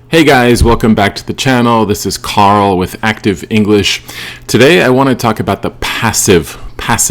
Hey guys, welcome back to the channel. This is Carl with Active English. Today I want to talk about the passive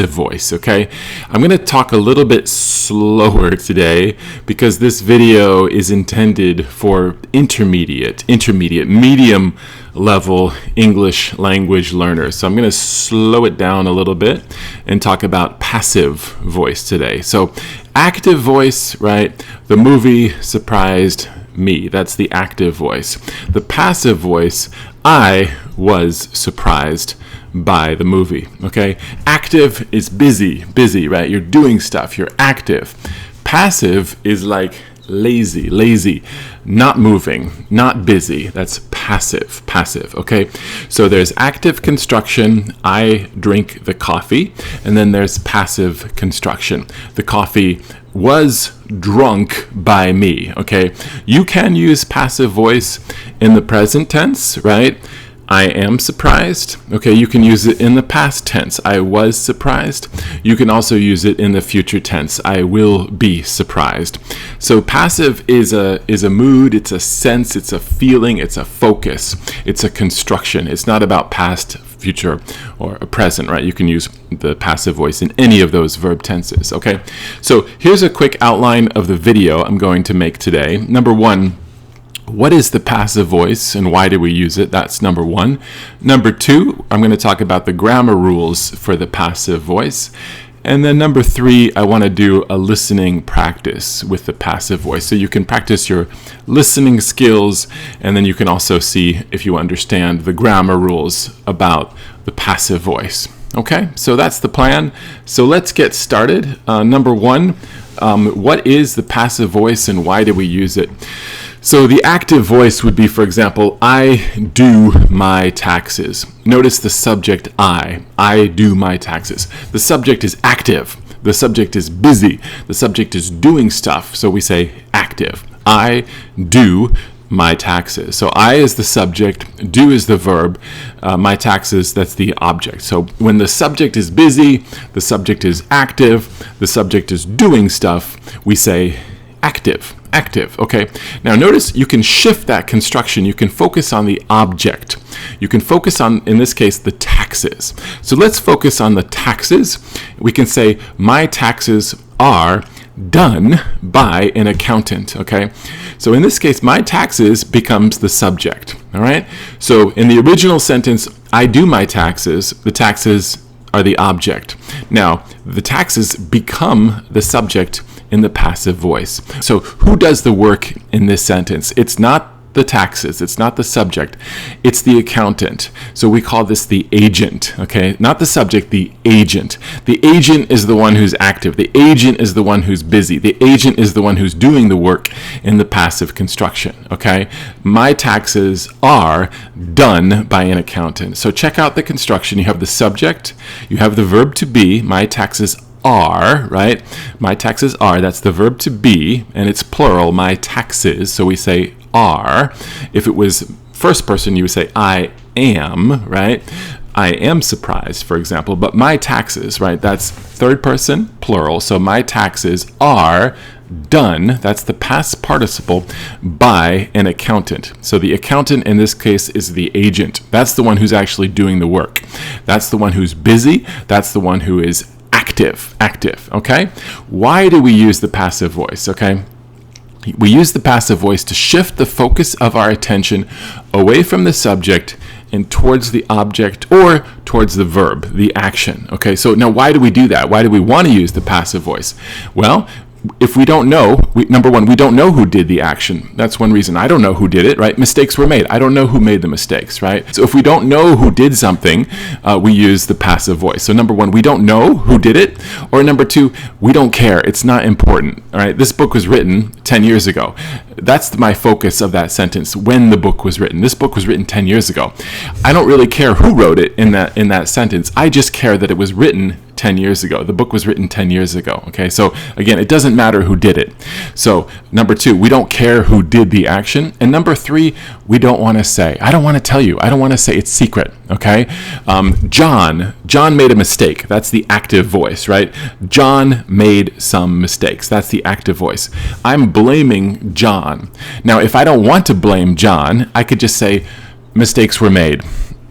voice, okay? I'm going to talk a little bit slower today because this video is intended for intermediate, medium level English language learners. So I'm going to slow it down a little bit and talk about passive voice today. So active voice, right? The movie surprised me. That's the active voice. The passive voice, I was surprised by the movie, okay? Active is busy, right? You're doing stuff, you're active. Passive is like lazy, not moving, not busy. That's passive, okay? So there's active construction, I drink the coffee, and then there's passive construction. The coffee was drunk by me, okay? You can use passive voice in the present tense, right? I am surprised. Okay, you can use it in the past tense. I was surprised. You can also use it in the future tense. I will be surprised. So passive is a mood, it's a sense, it's a feeling, it's a focus, it's a construction. It's not about past, future, or a present, right? You can use the passive voice in any of those verb tenses, okay? So here's a quick outline of the video I'm going to make today. Number one, what is the passive voice and why do we use it? That's number one. Number two, I'm going to talk about the grammar rules for the passive voice. And then number three, I want to do a listening practice with the passive voice. So you can practice your listening skills, and then you can also see if you understand the grammar rules about the passive voice. Okay, so that's the plan. So let's get started. Number one, what is the passive voice and why do we use it? So the active voice would be, for example, I do my taxes. Notice the subject I do my taxes. The subject is active. The subject is busy. The subject is doing stuff. So we say active. I do my taxes. So I is the subject, do is the verb, my taxes, that's the object. So when the subject is busy, the subject is active, the subject is doing stuff, we say active, okay? Now notice you can shift that construction. You can focus on the object. You can focus on, in this case, the taxes. So let's focus on the taxes. We can say, my taxes are done by an accountant, okay? So in this case, my taxes becomes the subject, all right? So in the original sentence, I do my taxes, the taxes are the object. Now, the taxes become the subject in the passive voice. So who does the work in this sentence? It's not the taxes, it's not the subject, it's the accountant. So we call this the agent, okay? Not the subject, the agent. The agent is the one who's active. The agent is the one who's busy. The agent is the one who's doing the work in the passive construction, okay? My taxes are done by an accountant. So check out the construction. You have the subject, you have the verb to be, my taxes are, right? My taxes are, that's the verb to be, and it's plural, my taxes. So we say are. If it was first person, you would say I am, right? I am surprised, for example, but my taxes, right? That's third person, plural. So my taxes are done, that's the past participle, by an accountant. So the accountant in this case is the agent. That's the one who's actually doing the work. That's the one who's busy. That's the one who is active, okay? Why do we use the passive voice, okay? We use the passive voice to shift the focus of our attention away from the subject and towards the object or towards the verb, the action, okay? So now why do we do that? Why do we want to use the passive voice? Well, if we don't know, number one, we don't know who did the action. That's one reason. I don't know who did it, right? Mistakes were made. I don't know who made the mistakes, right? So if we don't know who did something, we use the passive voice. So number one, we don't know who did it. Or number two, we don't care. It's not important, all right? This book was written 10 years ago. That's my focus of that sentence, when the book was written. This book was written 10 years ago. I don't really care who wrote it in that sentence. I just care that it was written 10 years ago. The book was written 10 years ago. Okay, so again, it doesn't matter who did it. So number 2, we don't care who did the action. And number 3, we don't want to say. I don't want to tell you. I don't want to say. It's secret. Okay, John made a mistake. That's the active voice, right? John made some mistakes. That's the active voice. I'm blaming John. Now, if I don't want to blame John, I could just say mistakes were made.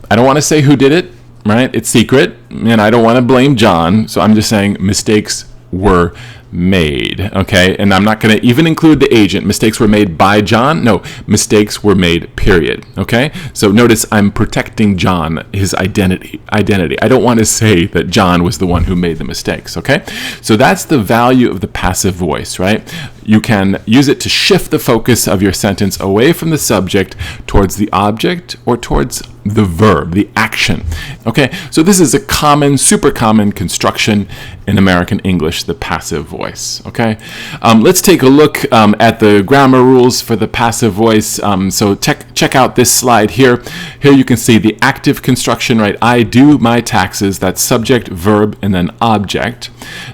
I don't want to say who did it, right? It's secret, and I don't want to blame John, so I'm just saying mistakes were made, okay? And I'm not going to even include the agent. Mistakes were made by John? No, mistakes were made, period, okay? So notice I'm protecting John, his identity. I don't want to say that John was the one who made the mistakes, okay? So that's the value of the passive voice, right? You can use it to shift the focus of your sentence away from the subject towards the object or towards the verb, the action. Okay, so this is a common, super common construction in American English, the passive voice. Okay, let's take a look at the grammar rules for the passive voice. So check out this slide here. Here you can see the active construction, right? I do my taxes. That's subject, verb, and then object.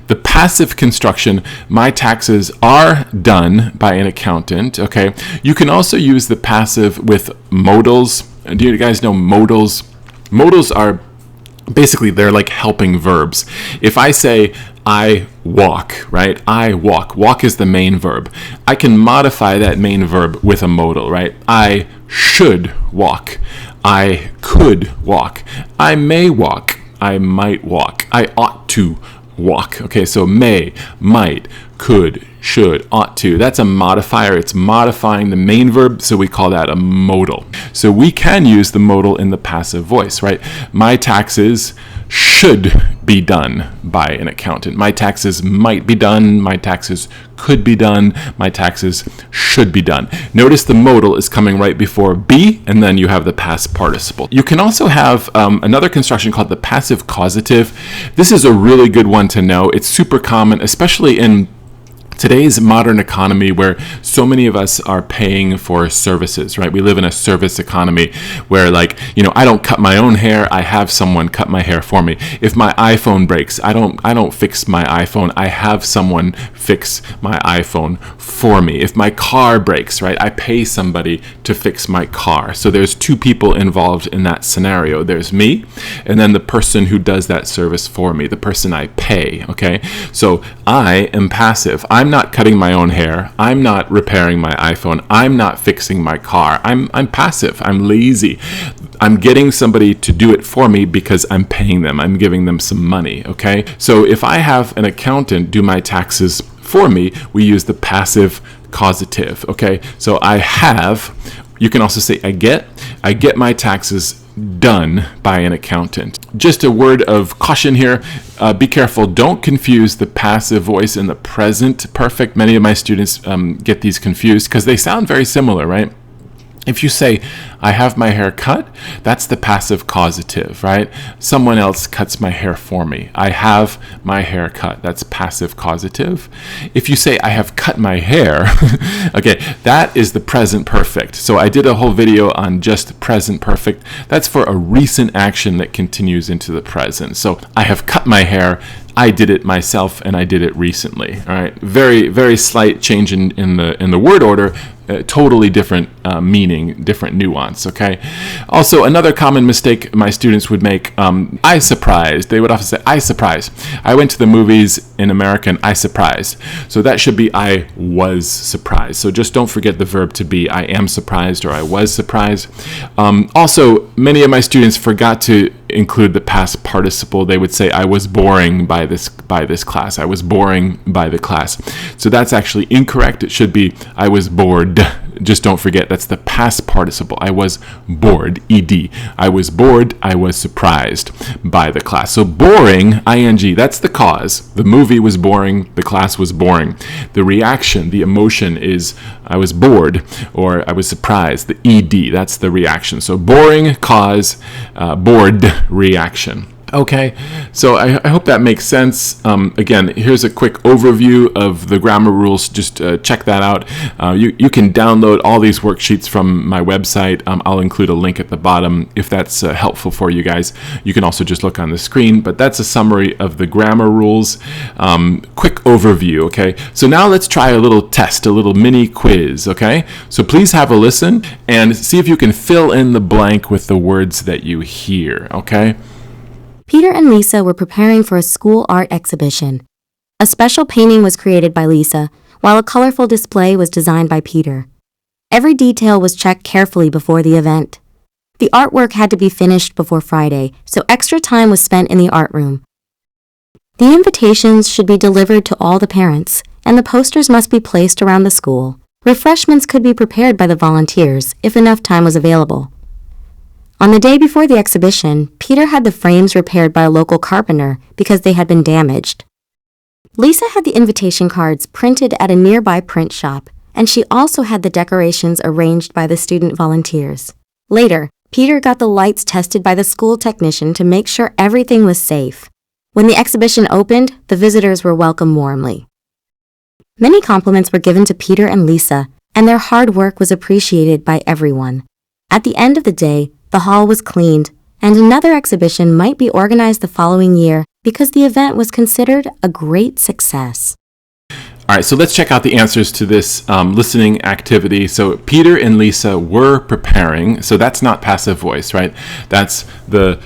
The passive construction, my taxes are done by an accountant. Okay, you can also use the passive with modals. Do you guys know modals? Modals are basically, they're like helping verbs. If I say I walk, right? I walk. Walk is the main verb. I can modify that main verb with a modal, right? I should walk. I could walk. I may walk. I might walk. I ought to walk. Okay, so may, might, could, should, ought to. That's a modifier. It's modifying the main verb, so we call that a modal. So we can use the modal in the passive voice, right? My taxes should be done by an accountant. My taxes might be done. My taxes could be done. My taxes should be done. Notice the modal is coming right before be, and then you have the past participle. You can also have another construction called the passive causative. This is a really good one to know. It's super common, especially in today's modern economy where so many of us are paying for services, right? We live in a service economy where, like, you know, I don't cut my own hair. I have someone cut my hair for me. If my iPhone breaks, I don't fix my iPhone. I have someone fix my iPhone for me. If my car breaks, right, I pay somebody to fix my car. So there's two people involved in that scenario. There's me, and then the person who does that service for me, the person I pay, okay? So I am passive. I'm not cutting my own hair. I'm not repairing my iPhone. I'm not fixing my car. I'm passive. I'm lazy. I'm getting somebody to do it for me because I'm paying them. I'm giving them some money, okay? So if I have an accountant do my taxes for me, we use the passive causative, okay? So I have, you can also say I get my taxes done by an accountant. Just a word of caution here. Be careful. Don't confuse the passive voice and the present perfect. Many of my students get these confused because they sound very similar, right? If you say, I have my hair cut, that's the passive causative, right? Someone else cuts my hair for me. I have my hair cut. That's passive causative. If you say, I have cut my hair, okay, that is the present perfect. So I did a whole video on just present perfect. That's for a recent action that continues into the present. So I have cut my hair. I did it myself, and I did it recently. All right, very, very slight change in the word order. Totally different meaning, different nuance, okay? Also, another common mistake my students would make, I surprised. They would often say, I surprised. I went to the movies in American, I surprised. So that should be, I was surprised. So just don't forget the verb to be, I am surprised or I was surprised. Also, many of my students forgot to include the past participle. They would say, I was boring by this class. I was boring by the class. So that's actually incorrect. It should be, I was bored. Just don't forget, that's the past participle. I was bored, ed. I was bored, I was surprised by the class. So boring, ing, that's the cause. The movie was boring, the class was boring. The reaction, the emotion is, I was bored or I was surprised. The ed, that's the reaction. So boring, cause, bored, reaction. Okay, so I hope that makes sense. Again, here's a quick overview of the grammar rules. Just check that out. You can download all these worksheets from my website. I'll include a link at the bottom if that's helpful for you guys. You can also just look on the screen, but that's a summary of the grammar rules. Quick overview, okay? So now let's try a little test, a little mini quiz, okay? So please have a listen and see if you can fill in the blank with the words that you hear, okay? Peter and Lisa were preparing for a school art exhibition. A special painting was created by Lisa, while a colorful display was designed by Peter. Every detail was checked carefully before the event. The artwork had to be finished before Friday, so extra time was spent in the art room. The invitations should be delivered to all the parents, and the posters must be placed around the school. Refreshments could be prepared by the volunteers if enough time was available. On the day before the exhibition, Peter had the frames repaired by a local carpenter because they had been damaged. Lisa had the invitation cards printed at a nearby print shop, and she also had the decorations arranged by the student volunteers. Later, Peter got the lights tested by the school technician to make sure everything was safe. When the exhibition opened, the visitors were welcomed warmly. Many compliments were given to Peter and Lisa, and their hard work was appreciated by everyone. At the end of the day, the hall was cleaned, and another exhibition might be organized the following year because the event was considered a great success. All right, so let's check out the answers to this listening activity. So Peter and Lisa were preparing. So that's not passive voice, right? That's the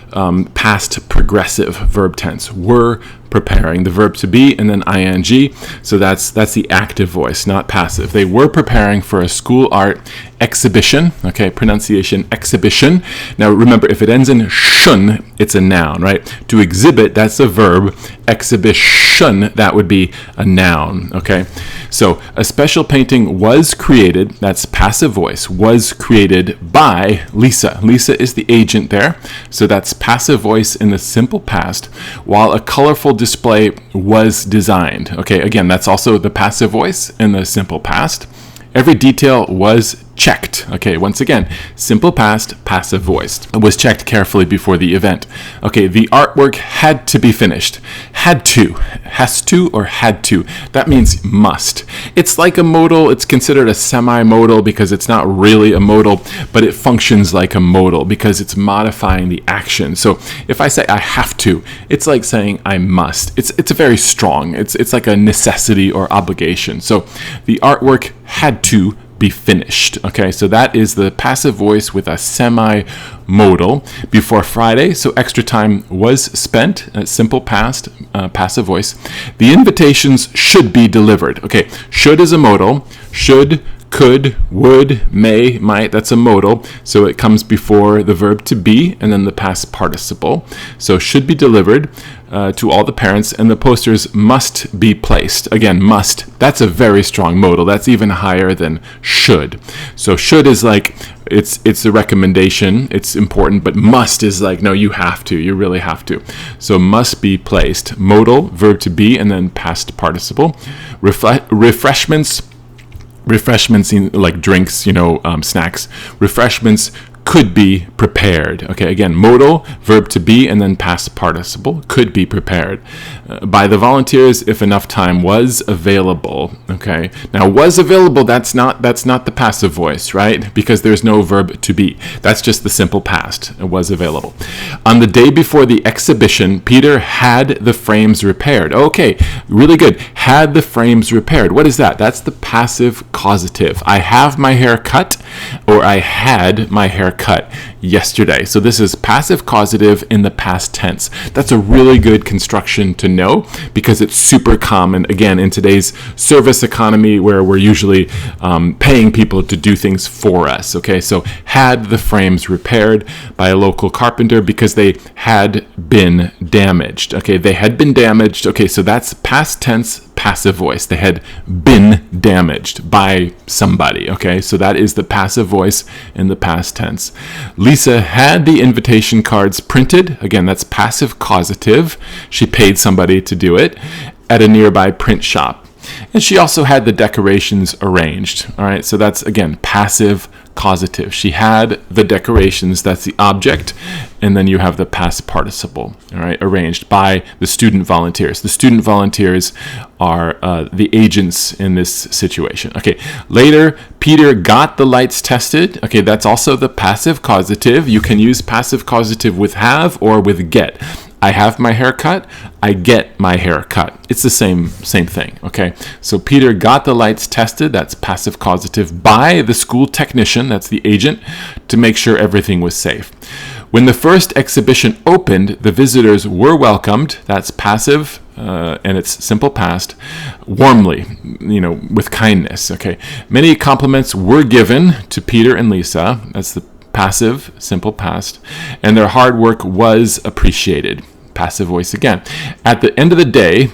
past progressive verb tense. Were preparing, the verb to be, and then ing. So that's the active voice, not passive. They were preparing for a school art exhibition. Okay, pronunciation exhibition. Now remember, if it ends in shun, it's a noun, right? To exhibit, that's a verb. Exhibition, that would be a noun. Okay, so a special painting was created. That's passive voice. Was created by Lisa. Lisa is the agent there. So that's passive voice in the simple past, while a colorful display was designed. Okay, again, that's also the passive voice in the simple past. Every detail was checked. Okay, once again, simple past, passive voiced. It was checked carefully before the event. Okay, the artwork had to be finished. Had to. Has to or had to. That means must. It's like a modal. It's considered a semi-modal because it's not really a modal, but it functions like a modal because it's modifying the action. So if I say I have to, it's like saying I must. It's a very strong. It's like a necessity or obligation. So the artwork had to be finished. Okay, so that is the passive voice with a semi-modal before Friday. So extra time was spent. Simple past, passive voice. The invitations should be delivered. Okay, should is a modal. Should, could, would, may, might, that's a modal. So it comes before the verb to be and then the past participle. So should be delivered to all the parents, and the posters must be placed. Again, must. That's a very strong modal. That's even higher than should. So should is like it's a recommendation. It's important, but must is like no, you have to. You really have to. So must be placed. Modal, verb to be, and then past participle. Refreshments like drinks, snacks. Refreshments could be prepared. Okay, again, modal, verb to be, and then past participle, could be prepared by the volunteers if enough time was available. Okay, now was available, that's not the passive voice, right? Because there's no verb to be. That's just the simple past. It was available. On the day before the exhibition, Peter had the frames repaired. Okay, really good. Had the frames repaired. What is that? That's the passive causative. I have my hair cut, or I had my hair cut yesterday. So this is passive causative in the past tense. That's a really good construction to know because it's super common, again, in today's service economy where we're usually paying people to do things for us. Okay, so had the frames repaired by a local carpenter because they had been damaged. Okay, they had been damaged. Okay, so that's past tense passive voice. They had been damaged by somebody. Okay, so that is the passive voice in the past tense. Lisa had the invitation cards printed. Again, that's passive causative. She paid somebody to do it at a nearby print shop. And she also had the decorations arranged. All right, so that's, again, passive causative. causative. She had the decorations, that's the object, and then you have the past participle, all right, arranged by the student volunteers. The student volunteers are the agents in this situation. Okay, later, Peter got the lights tested. Okay, that's also the passive causative. You can use passive causative with have or with get. I have my hair cut, I get my hair cut. It's the same thing, okay? So Peter got the lights tested, that's passive causative, by the school technician, that's the agent, to make sure everything was safe. When the first exhibition opened, the visitors were welcomed, that's passive, and it's simple past, warmly, with kindness, okay? Many compliments were given to Peter and Lisa, that's the passive, simple past, and their hard work was appreciated. Passive voice again. At the end of the day,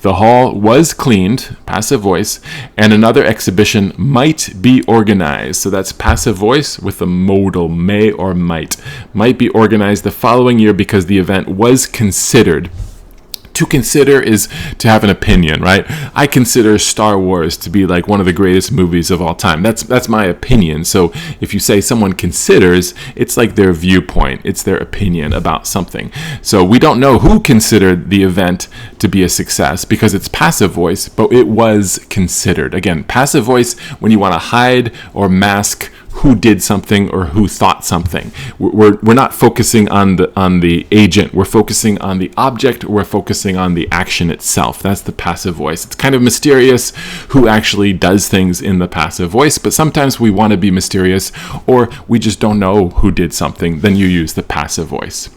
the hall was cleaned, passive voice, and another exhibition might be organized. So that's passive voice with the modal may or might. Might be organized the following year because the event was considered. To consider is to have an opinion, right? I consider Star Wars to be like one of the greatest movies of all time. That's my opinion. So if you say someone considers, it's like their viewpoint. It's their opinion about something. So we don't know who considered the event to be a success because it's passive voice, but it was considered. Again, passive voice when you want to hide or mask who did something or who thought something. We're not focusing on the agent. We're focusing on the object. We're focusing on the action itself. That's the passive voice. It's kind of mysterious who actually does things in the passive voice, but sometimes we want to be mysterious or we just don't know who did something. Then you use the passive voice.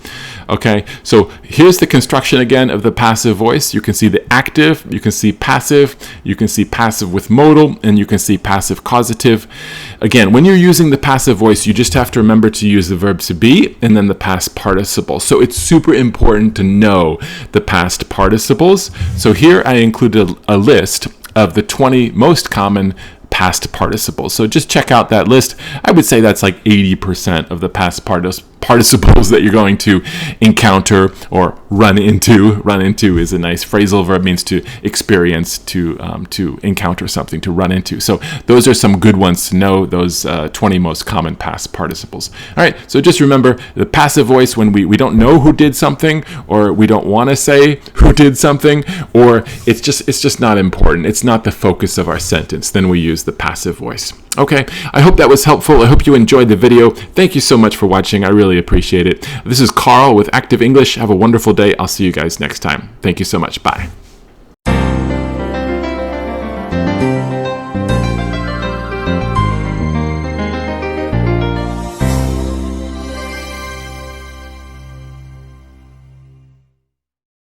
Okay, so here's the construction again of the passive voice. You can see the active, you can see passive with modal, and you can see passive causative. Again, when you're using the passive voice, you just have to remember to use the verb to be and then the past participle. So it's super important to know the past participles. So here I included a list of the 20 most common past participles. So just check out that list. I would say that's like 80% of the past participles that you're going to encounter or run into. Run into is a nice phrasal verb, means to experience, to encounter something, to run into. So those are some good ones to know, those 20 most common past participles. All right, so just remember the passive voice when we don't know who did something, or we don't want to say who did something, or it's just not important. It's not the focus of our sentence. Then we use the passive voice. Okay, I hope that was helpful. I hope you enjoyed the video. Thank you so much for watching. I really appreciate it. This is Carl with Active English. Have a wonderful day. I'll see you guys next time. Thank you so much. Bye.